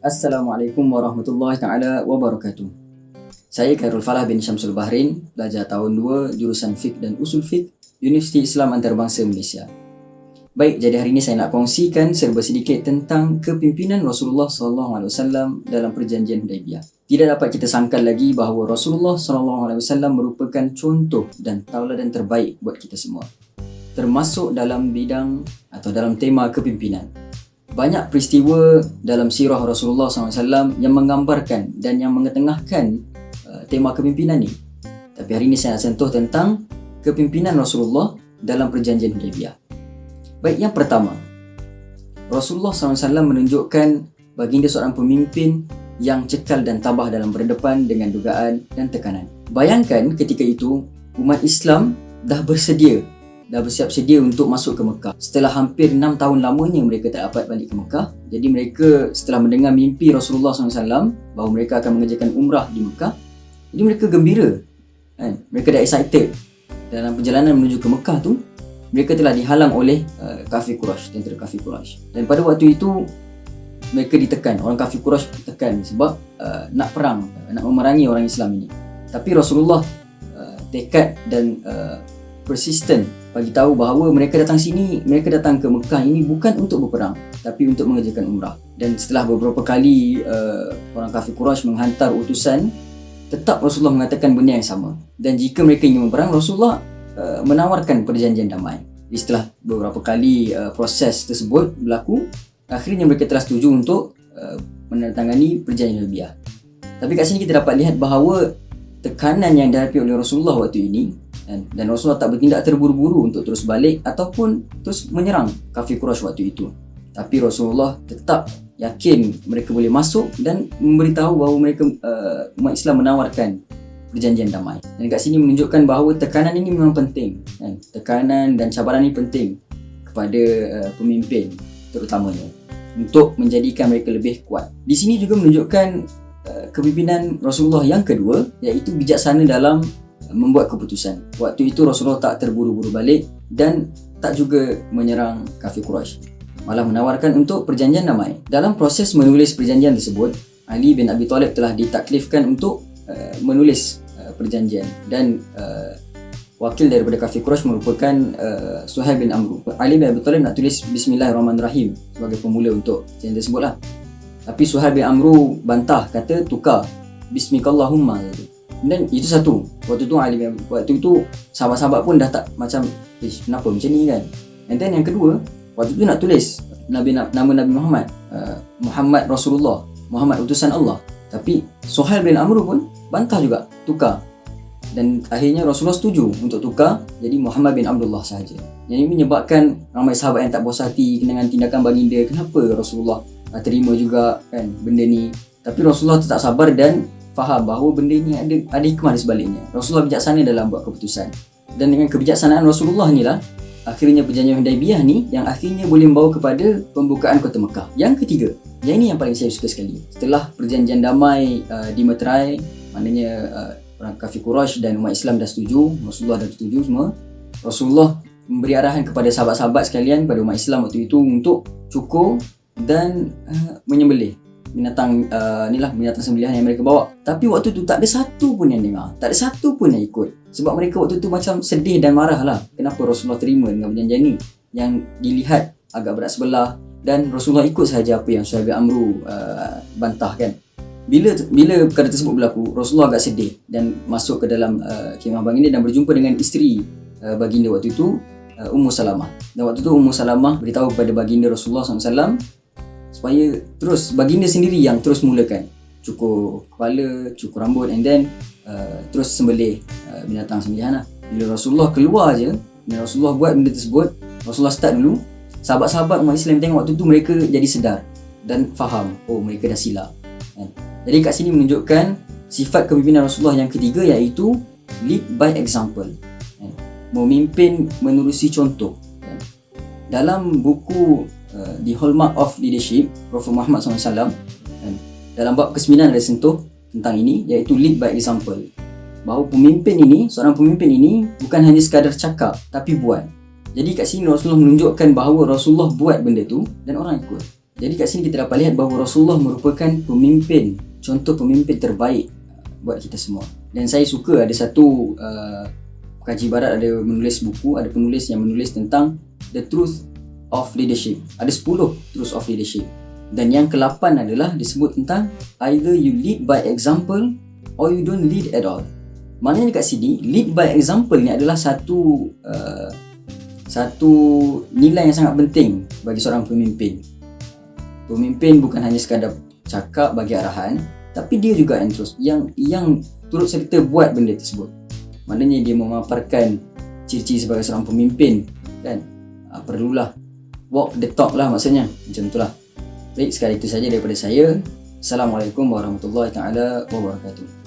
Assalamualaikum warahmatullahi taala wabarakatuh. Saya Khairul Falah bin Syamsul Bahrain, pelajar tahun 2 jurusan Fiqh dan Usul Fiqh, Universiti Islam Antarabangsa Malaysia. Baik, jadi hari ini saya nak kongsikan serba sedikit tentang kepimpinan Rasulullah SAW dalam perjanjian Hudaibiyah. Tidak dapat kita sangkal lagi bahawa Rasulullah SAW merupakan contoh dan tauladan terbaik buat kita semua, termasuk dalam bidang atau dalam tema kepimpinan. Banyak peristiwa dalam sirah Rasulullah SAW yang menggambarkan dan yang mengetengahkan tema kepimpinan ni. Tapi hari ini saya nak sentuh tentang kepimpinan Rasulullah dalam perjanjian Hudaibiyah. Baik, yang pertama, Rasulullah SAW menunjukkan baginda seorang pemimpin yang cekal dan tabah dalam berdepan dengan dugaan dan tekanan. Bayangkan ketika itu umat Islam dah bersiap sedia untuk masuk ke Mekah. Setelah hampir 6 tahun lamanya mereka tak dapat balik ke Mekah. Jadi mereka setelah mendengar mimpi Rasulullah SAW bahawa mereka akan mengerjakan umrah di Mekah, jadi mereka gembira. Mereka dah excited. Dalam perjalanan menuju ke Mekah tu, mereka telah dihalang oleh tentera kafir Quraisy. Dan pada waktu itu mereka ditekan, orang kafir Quraisy ditekan sebab nak perang, nak memerangi orang Islam ini. Tapi Rasulullah tekad dan persisten bagi tahu bahawa mereka datang ke Mekah ini bukan untuk berperang, tapi untuk mengerjakan umrah. Dan setelah beberapa kali orang kafir Quraisy menghantar utusan, tetap Rasulullah mengatakan benda yang sama. Dan jika mereka ingin berperang, Rasulullah menawarkan perjanjian damai. Setelah beberapa kali proses tersebut berlaku, akhirnya mereka telah setuju untuk menandatangani perjanjian Hudaibiyah. Tapi kat sini kita dapat lihat bahawa tekanan yang dihadapi oleh Rasulullah waktu ini, dan Rasulullah tak bertindak terburu-buru untuk terus balik ataupun terus menyerang kafir Quraisy waktu itu. Tapi Rasulullah tetap yakin mereka boleh masuk dan memberitahu bahawa mereka umat Islam menawarkan perjanjian damai. Dan kat sini menunjukkan bahawa tekanan ini memang penting. Tekanan dan cabaran ini penting kepada pemimpin terutamanya untuk menjadikan mereka lebih kuat. Di sini juga menunjukkan kepimpinan Rasulullah yang kedua, iaitu bijaksana dalam membuat keputusan. Waktu itu Rasulullah tak terburu-buru balik dan tak juga menyerang kafir Quraisy, malah menawarkan untuk perjanjian damai. Dalam proses menulis perjanjian tersebut, Ali bin Abi Thalib telah ditaklifkan untuk menulis perjanjian, dan wakil daripada kafir Quraisy merupakan Suhail bin Amru. Ali bin Abi Thalib nak tulis Bismillahirrahmanirrahim sebagai pemula untuk perjanjian tersebut lah. Tapi Suhail bin Amru bantah, kata tukar Bismikallahumma. Dan itu satu. Waktu itu sahabat-sahabat pun dah tak macam kenapa macam ni kan. And then yang kedua, waktu tu nak tulis nama Nabi Muhammad, Muhammad Rasulullah, Muhammad utusan Allah. Tapi Suhail bin Amru pun bantah juga, tukar. Dan akhirnya Rasulullah setuju untuk tukar jadi Muhammad bin Abdullah sahaja. Yang ini menyebabkan ramai sahabat yang tak puas hati dengan tindakan baginda. Kenapa Rasulullah terima juga kan benda ni. Tapi Rasulullah tetap sabar dan faham bahawa benda ni ada hikmah di sebaliknya. Rasulullah bijaksana dalam buat keputusan. Dan dengan kebijaksanaan Rasulullah inilah akhirnya perjanjian Hudaibiyah ni yang akhirnya boleh membawa kepada pembukaan kota Mekah. Yang ketiga, yang ini yang paling saya suka sekali. Setelah perjanjian damai dimeterai, maknanya orang kafir Quraisy dan umat Islam dah setuju, Rasulullah dah setuju semua. Rasulullah memberi arahan kepada sahabat-sahabat sekalian, pada umat Islam waktu itu untuk cukur dan menyembelih binatang sembelihan yang mereka bawa. Tapi waktu tu tak ada satu pun yang dengar, tak ada satu pun yang ikut. Sebab mereka waktu tu macam sedih dan marah lah. Kenapa Rasulullah terima dengan perjanjian ni yang dilihat agak berat sebelah, dan Rasulullah ikut sahaja apa yang Suhail bin Amru bantah kan. Bila perkara tersebut berlaku, Rasulullah agak sedih dan masuk ke dalam kemah baginda dan berjumpa dengan isteri baginda waktu itu, Ummu Salamah. Dan waktu tu Ummu Salamah beritahu kepada baginda Rasulullah SAW supaya terus baginda sendiri yang terus mulakan cukur kepala, cukur rambut, and then terus sembelih binatang sembelihan lah. Bila Rasulullah keluar je dan Rasulullah buat benda tersebut, Rasulullah start dulu, sahabat-sahabat umat Islam tengok waktu tu, mereka jadi sedar dan faham, oh mereka dah silap. Jadi kat sini menunjukkan sifat kepimpinan Rasulullah yang ketiga, iaitu lead by example, memimpin menerusi contoh. Dalam buku The Hallmark of Leadership, Prophet Muhammad SAW, dalam bab ke-9 ada sentuh tentang ini, iaitu lead by example. Bahawa seorang pemimpin ini bukan hanya sekadar cakap, tapi buat. Jadi kat sini Rasulullah menunjukkan bahawa Rasulullah buat benda tu dan orang ikut. Jadi kat sini kita dapat lihat bahawa Rasulullah merupakan pemimpin, contoh pemimpin terbaik buat kita semua. Dan saya suka ada satu kaji barat ada menulis buku, ada penulis yang menulis tentang The Truth of Leadership. Ada 10 Truth of Leadership. Dan yang ke-8 adalah disebut tentang either you lead by example or you don't lead at all. Maknanya kat sini lead by example ni adalah satu nilai yang sangat penting bagi seorang pemimpin. Pemimpin bukan hanya sekadar cakap bagi arahan, tapi dia juga yang turut serta buat benda tersebut. Maknanya dia memaparkan ciri-ciri sebagai seorang pemimpin dan perlulah walk the talk lah, maksudnya macam itulah. Baik, sekali itu saja daripada saya. Assalamualaikum warahmatullahi taala wabarakatuh.